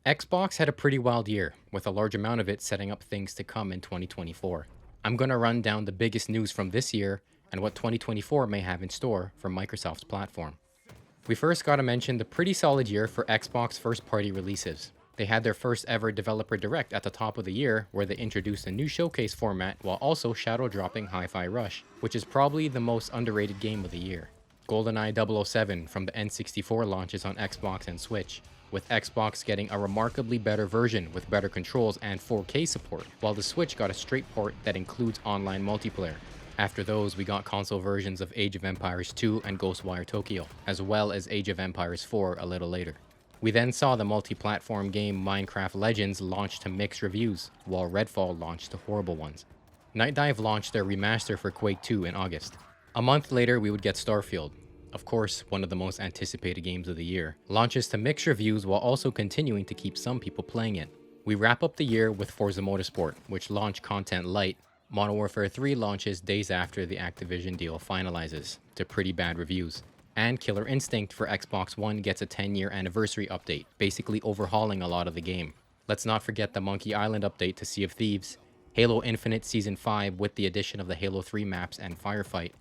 Xbox had a pretty wild year, with a large amount of it setting up things to come in 2024. I'm going to run down the biggest news from this year and what 2024 may have in store for Microsoft's platform. We first got to mention the pretty solid year for Xbox first party releases. They had their first ever developer direct at the top of the year where they introduced a new showcase format while also shadow dropping Hi-Fi Rush, which is probably the most underrated game of the year. GoldenEye 007 from the N64 launches on Xbox and Switch, with Xbox getting a remarkably better version with better controls and 4K support, while the Switch got a straight port that includes online multiplayer. After those, we got console versions of Age of Empires 2 and Ghostwire Tokyo, as well as Age of Empires 4 a little later. We then saw the multi-platform game Minecraft Legends launch to mixed reviews, while Redfall launched to horrible ones. Night Dive launched their remaster for Quake 2 in August. A month later, we would get Starfield, of course, one of the most anticipated games of the year, launches to mixed reviews while also continuing to keep some people playing it. We wrap up the year with Forza Motorsport, which launched content light. Modern Warfare 3 launches days after the Activision deal finalizes, to pretty bad reviews. And Killer Instinct for Xbox One gets a 10-year anniversary update, basically overhauling a lot of the game. Let's not forget the Monkey Island update to Sea of Thieves, Halo Infinite Season 5 with the addition of the Halo 3 maps and Firefight,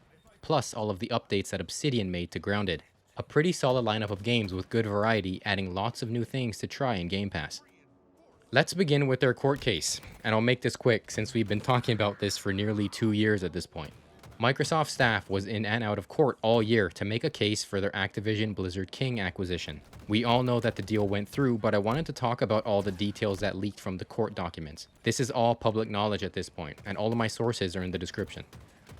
plus all of the updates that Obsidian made to Grounded. A pretty solid lineup of games with good variety, adding lots of new things to try in Game Pass. Let's begin with their court case, and I'll make this quick since we've been talking about this for nearly 2 years at this point. Microsoft staff was in and out of court all year to make a case for their Activision Blizzard King acquisition. We all know that the deal went through, but I wanted to talk about all the details that leaked from the court documents. This is all public knowledge at this point, and all of my sources are in the description.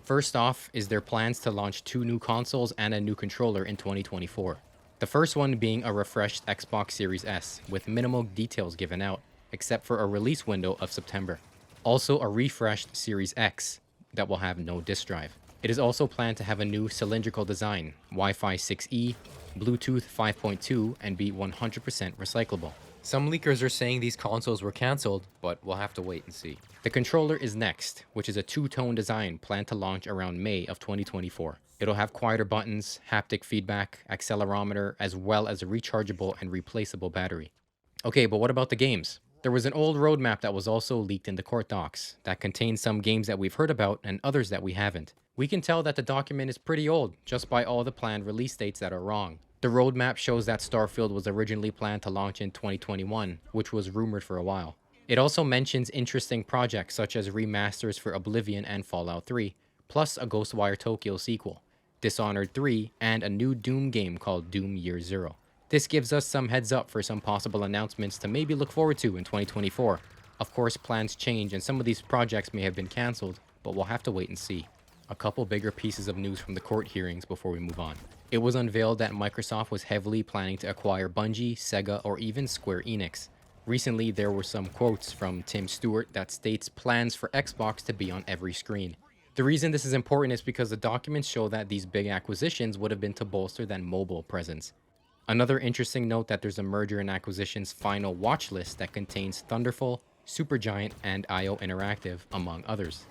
First off is their plans to launch 2 new consoles and a new controller in 2024. The first one being a refreshed Xbox Series S, with minimal details given out, except for a release window of September. Also a refreshed Series X that will have no disk drive. It is also planned to have a new cylindrical design, Wi-Fi 6E, Bluetooth 5.2, and be 100% recyclable. Some leakers are saying these consoles were cancelled, but we'll have to wait and see. The controller is next, which is a 2-tone design planned to launch around May of 2024. It'll have quieter buttons, haptic feedback, accelerometer, as well as a rechargeable and replaceable battery. Okay, but what about the games? There was an old roadmap that was also leaked in the court docs that contains some games that we've heard about and others that we haven't. We can tell that the document is pretty old just by all the planned release dates that are wrong. The roadmap shows that Starfield was originally planned to launch in 2021, which was rumored for a while. It also mentions interesting projects such as remasters for Oblivion and Fallout 3, plus a Ghostwire Tokyo sequel, Dishonored 3, and a new Doom game called Doom Year Zero. This gives us some heads up for some possible announcements to maybe look forward to in 2024. Of course, plans change and some of these projects may have been cancelled, but we'll have to wait and see. A couple bigger pieces of news from the court hearings before we move on. It was unveiled that Microsoft was heavily planning to acquire Bungie, Sega, or even Square Enix. Recently, there were some quotes from Tim Stewart that states plans for Xbox to be on every screen. The reason this is important is because the documents show that these big acquisitions would have been to bolster that mobile presence. Another interesting note that there's a merger and acquisitions final watch list that contains Thunderful, Supergiant, and IO Interactive, among others.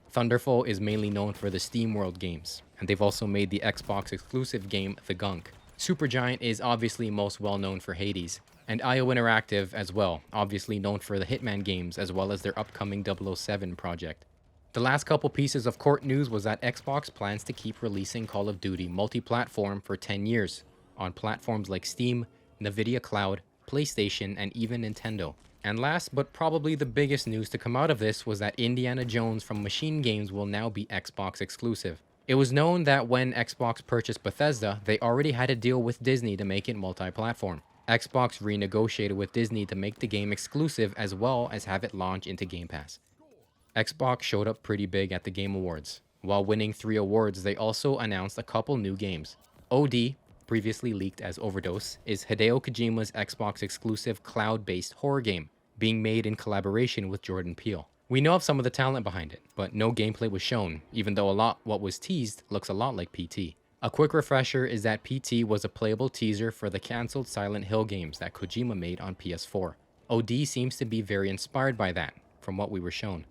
Thunderful is mainly known for the SteamWorld games, and they've also made the Xbox exclusive game The Gunk. Supergiant is obviously most well known for Hades, and IO Interactive as well, obviously known for the Hitman games as well as their upcoming 007 project. The last couple pieces of court news was that Xbox plans to keep releasing Call of Duty multi-platform for 10 years, on platforms like Steam, Nvidia Cloud, PlayStation, and even Nintendo. And last but probably the biggest news to come out of this was that Indiana Jones from Machine Games will now be Xbox exclusive. It was known that when Xbox purchased Bethesda, they already had a deal with Disney to make it multi-platform. Xbox renegotiated with Disney to make the game exclusive as well as have it launch into Game Pass. Xbox showed up pretty big at the Game Awards. While winning 3 awards, they also announced a couple new games. OD, previously leaked as Overdose, is Hideo Kojima's Xbox exclusive cloud-based horror game, being made in collaboration with Jordan Peele. We know of some of the talent behind it, but no gameplay was shown, even though a lot what was teased looks a lot like PT. A quick refresher is that PT was a playable teaser for the cancelled Silent Hill games that Kojima made on PS4. OD seems to be very inspired by that, from what we were shown.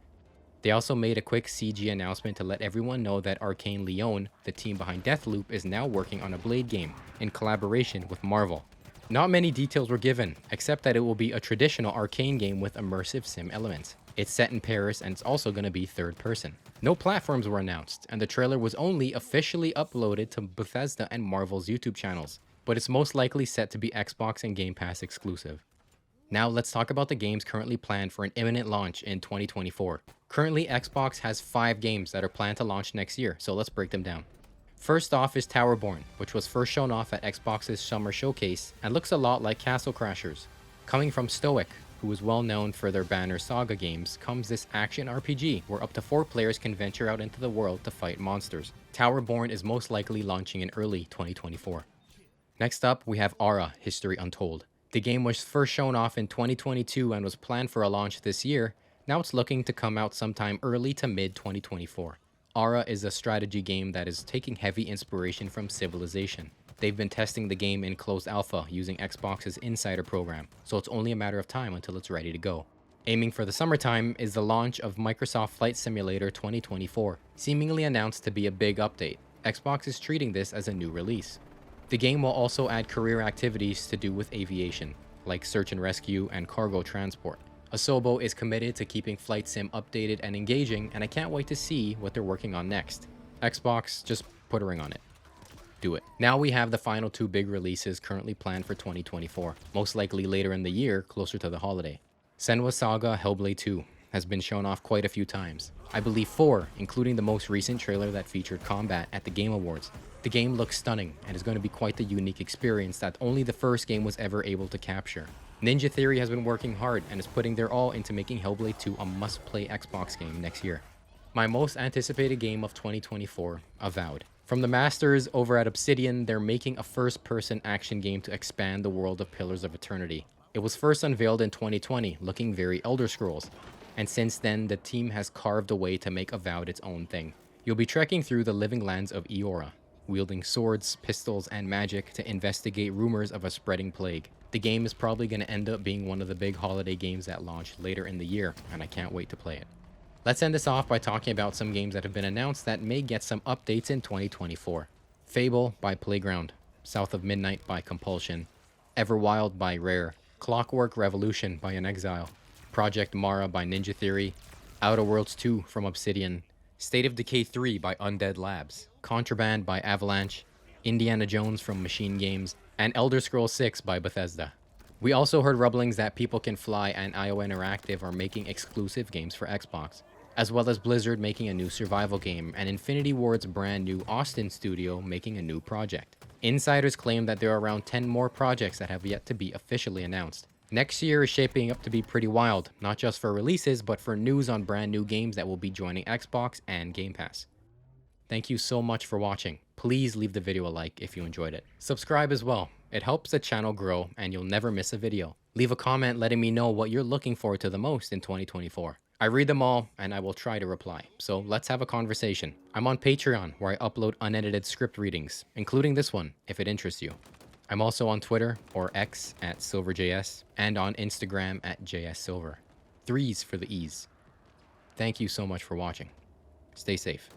They also made a quick CG announcement to let everyone know that Arcane Leon, the team behind Deathloop, is now working on a Blade game in collaboration with Marvel. Not many details were given, except that it will be a traditional arcane game with immersive sim elements. It's set in Paris and it's also going to be third person. No platforms were announced, and the trailer was only officially uploaded to Bethesda and Marvel's YouTube channels, but it's most likely set to be Xbox and Game Pass exclusive. Now let's talk about the games currently planned for an imminent launch in 2024. Currently, Xbox has 5 games that are planned to launch next year, so let's break them down. First off is Towerborn, which was first shown off at Xbox's Summer Showcase and looks a lot like Castle Crashers. Coming from Stoic, who is well known for their banner Saga games, comes this action RPG where up to 4 players can venture out into the world to fight monsters. Towerborn is most likely launching in early 2024. Next up, we have Ara: History Untold. The game was first shown off in 2022 and was planned for a launch this year. Now it's looking to come out sometime early to mid 2024. Ara is a strategy game that is taking heavy inspiration from Civilization. They've been testing the game in closed alpha using Xbox's Insider program, so it's only a matter of time until it's ready to go. Aiming for the summertime is the launch of Microsoft Flight Simulator 2024, seemingly announced to be a big update. Xbox is treating this as a new release. The game will also add career activities to do with aviation, like search and rescue and cargo transport. Asobo is committed to keeping Flight Sim updated and engaging, and I can't wait to see what they're working on next. Xbox, just put a ring on it. Do it. Now we have the final 2 big releases currently planned for 2024, most likely later in the year, closer to the holiday. Senua Saga Hellblade 2 has been shown off quite a few times. I believe 4, including the most recent trailer that featured combat at the Game Awards. The game looks stunning and is going to be quite the unique experience that only the first game was ever able to capture. Ninja Theory has been working hard and is putting their all into making Hellblade 2 a must-play Xbox game next year. My most anticipated game of 2024, Avowed. From the masters over at Obsidian, they're making a first-person action game to expand the world of Pillars of Eternity. It was first unveiled in 2020, looking very Elder Scrolls, and since then the team has carved a way to make Avowed its own thing. You'll be trekking through the living lands of Eora, wielding swords, pistols, and magic to investigate rumors of a spreading plague. The game is probably going to end up being one of the big holiday games that launch later in the year, and I can't wait to play it. Let's end this off by talking about some games that have been announced that may get some updates in 2024. Fable by Playground, South of Midnight by Compulsion, Everwild by Rare, Clockwork Revolution by Inexile, Project Mara by Ninja Theory, Outer Worlds 2 from Obsidian, State of Decay 3 by Undead Labs, Contraband by Avalanche, Indiana Jones from Machine Games, and Elder Scrolls 6 by Bethesda. We also heard rumblings that People Can Fly and IO Interactive are making exclusive games for Xbox, as well as Blizzard making a new survival game and Infinity Ward's brand new Austin studio making a new project. Insiders claim that there are around 10 more projects that have yet to be officially announced. Next year is shaping up to be pretty wild, not just for releases, but for news on brand new games that will be joining Xbox and Game Pass. Thank you so much for watching. Please leave the video a like if you enjoyed it. Subscribe as well. It helps the channel grow and you'll never miss a video. Leave a comment letting me know what you're looking forward to the most in 2024. I read them all and I will try to reply. So let's have a conversation. I'm on Patreon where I upload unedited script readings, including this one if it interests you. I'm also on Twitter or X at SilverJS and on Instagram at JSSilver. 3s for the E's. Thank you so much for watching. Stay safe.